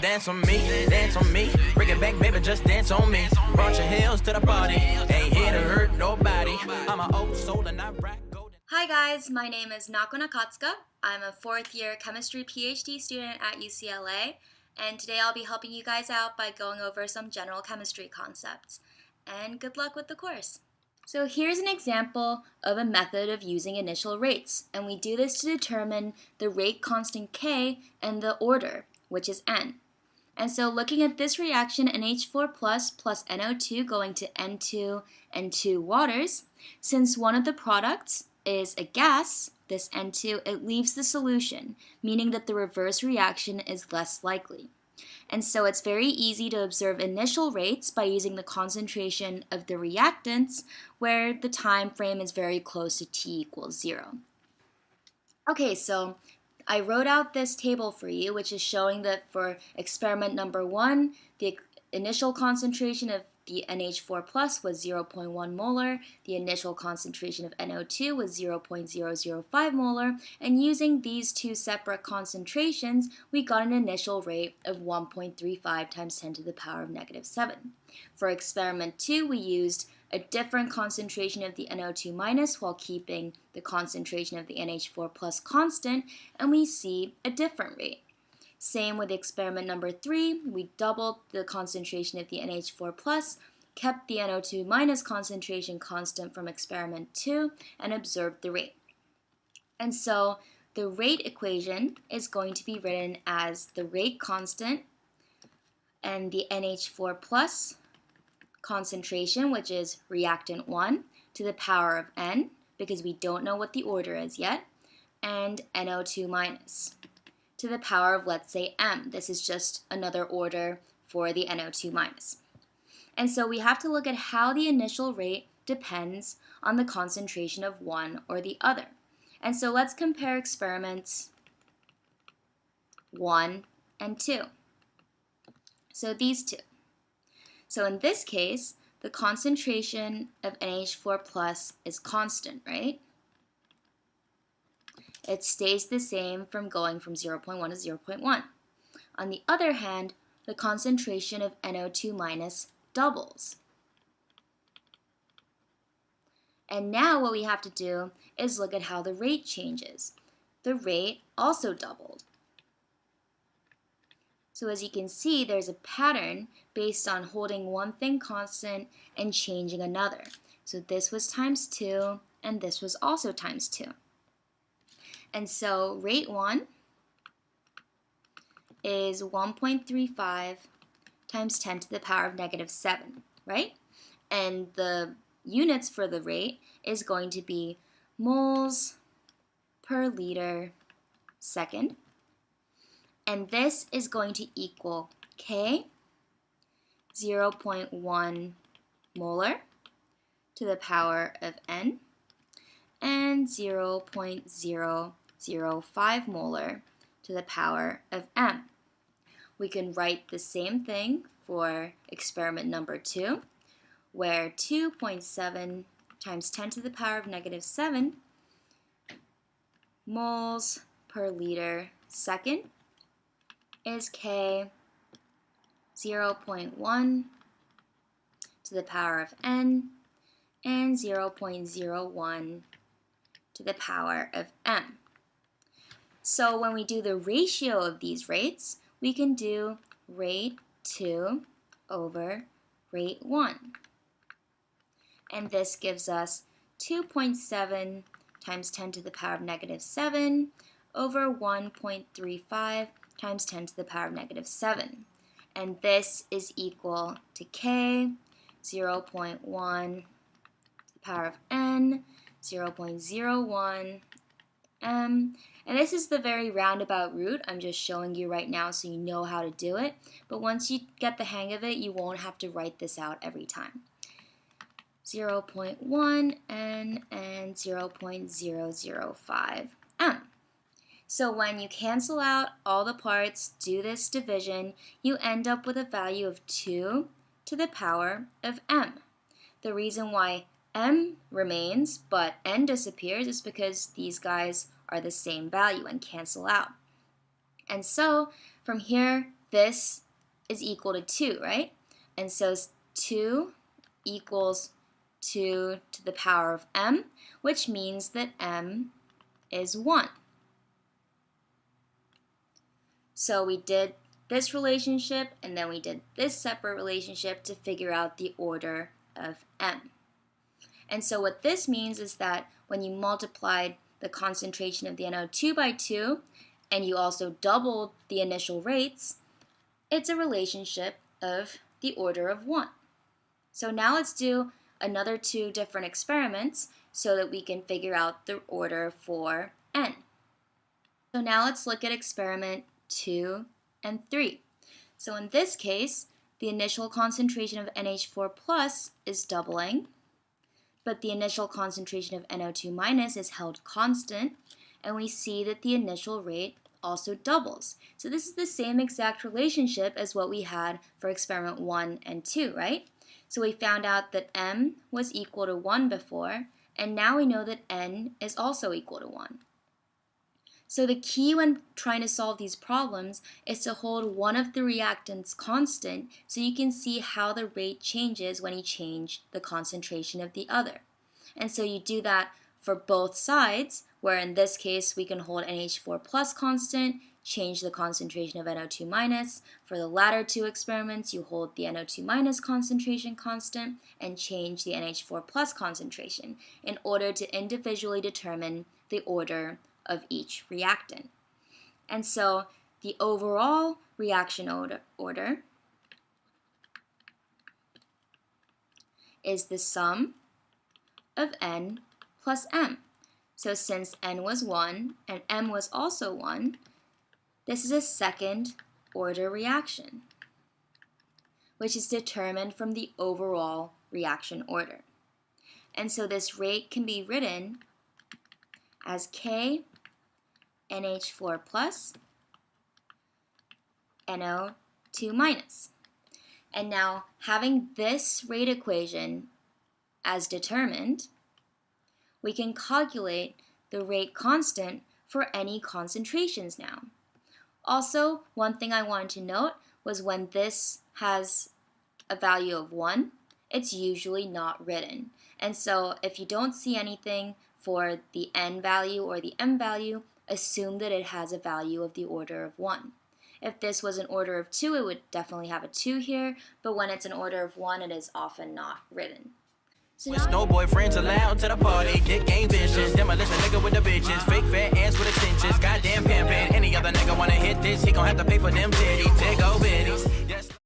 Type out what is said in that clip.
dance on me, bring it back, baby, just dance on me. Brought your heels to the party, ain't here to hurt nobody. I'm an old soul and I rock golden. Hi guys, my name is Nako Nakatsuka. I'm a 4th year chemistry PhD student at UCLA, and today I'll be helping you guys out by going over some general chemistry concepts. And good luck with the course. So here's an example of a method of using initial rates, and we do this to determine the rate constant K and the order, which is N. And so looking at this reaction, NH4 plus NO2 going to N2 and 2 waters, since one of the products is a gas, this N2, it leaves the solution, meaning that the reverse reaction is less likely. And so it's very easy to observe initial rates by using the concentration of the reactants, where the time frame is very close to t equals 0. Okay, so I wrote out this table for you, which is showing that for experiment number 1, the initial concentration of the NH4 plus was 0.1 molar, the initial concentration of NO2 was 0.005 molar, and using these two separate concentrations, we got an initial rate of 1.35 times 10 to the power of negative 7. For experiment 2, we used a different concentration of the NO2 minus while keeping the concentration of the NH4 plus constant, and we see a different rate. Same with experiment number 3, we doubled the concentration of the NH4 plus, kept the NO2 minus concentration constant from experiment 2, and observed the rate. And so the rate equation is going to be written as the rate constant and the NH4 plus concentration, which is reactant 1, to the power of N, because we don't know what the order is yet, and NO2 minus to the power of, let's say, M. This is just another order for the NO2 minus. And so we have to look at how the initial rate depends on the concentration of one or the other. And so let's compare experiments 1 and 2. So these two. So in this case, the concentration of NH4 plus is constant, right? It stays the same from going from 0.1 to 0.1. On the other hand, the concentration of NO2 minus doubles. And now what we have to do is look at how the rate changes. The rate also doubled. So as you can see, there's a pattern based on holding one thing constant and changing another. So this was times 2, and this was also times 2. And so rate 1 is 1.35 times 10 to the power of negative 7, right? And the units for the rate is going to be moles per liter second. And this is going to equal K, 0.1 molar to the power of N, and 0.005 molar to the power of M. We can write the same thing for experiment number 2, where 2.7 times 10 to the power of negative 7 moles per liter second is K, 0.1 to the power of N, and 0.01 to the power of M. So when we do the ratio of these rates, we can do rate 2 over rate 1. And this gives us 2.7 times 10 to the power of negative 7 over 1.35 times 10 to the power of negative 7. And this is equal to K, 0.1 to the power of N, 0.01 M, and this is the very roundabout route. I'm just showing you right now so you know how to do it, but once you get the hang of it, you won't have to write this out every time. 0.1 N and 0.005 M. So when you cancel out all the parts, do this division, you end up with a value of 2 to the power of M. The reason why M remains but N disappears is because these guys are the same value and cancel out. And so from here, this is equal to 2, right? And so 2 equals 2 to the power of m, which means that m is 1. So we did this relationship, and then we did this separate relationship to figure out the order of m. And so what this means is that when you multiplied the concentration of the NO2 by 2, and you also doubled the initial rates, it's a relationship of the order of 1. So now let's do another 2 different experiments so that we can figure out the order for n. So now let's look at experiment 2 and 3. So in this case, the initial concentration of NH4 plus is doubling, but the initial concentration of NO2 minus is held constant, and we see that the initial rate also doubles. So this is the same exact relationship as what we had for experiment 1 and 2, right? So we found out that m was equal to 1 before, and now we know that n is also equal to 1. So the key when trying to solve these problems is to hold one of the reactants constant so you can see how the rate changes when you change the concentration of the other. And so you do that for both sides, where in this case we can hold NH4 plus constant, change the concentration of NO2 minus. For the latter 2 experiments, you hold the NO2 minus concentration constant and change the NH4 plus concentration in order to individually determine the order of each reactant. And so the overall reaction order is the sum of n plus m. So since n was 1 and m was also 1, this is a second order reaction, which is determined from the overall reaction order. And so this rate can be written as K NH4 plus NO2 minus. And now, having this rate equation as determined, we can calculate the rate constant for any concentrations now. Also, one thing I wanted to note was when this has a value of 1, it's usually not written. And so if you don't see anything for the n value or the m value, assume that it has a value of the order of 1. If this was an order of 2, it would definitely have a 2 here, but when it's an order of 1, it is often not written. So With no boyfriends allowed to the party, get game visions, demolition nigga with the bitches, fake fat ass with extensions, goddamn pimpin'. Any other nigga wanna hit this, he gon' have to pay for them titties. Take over.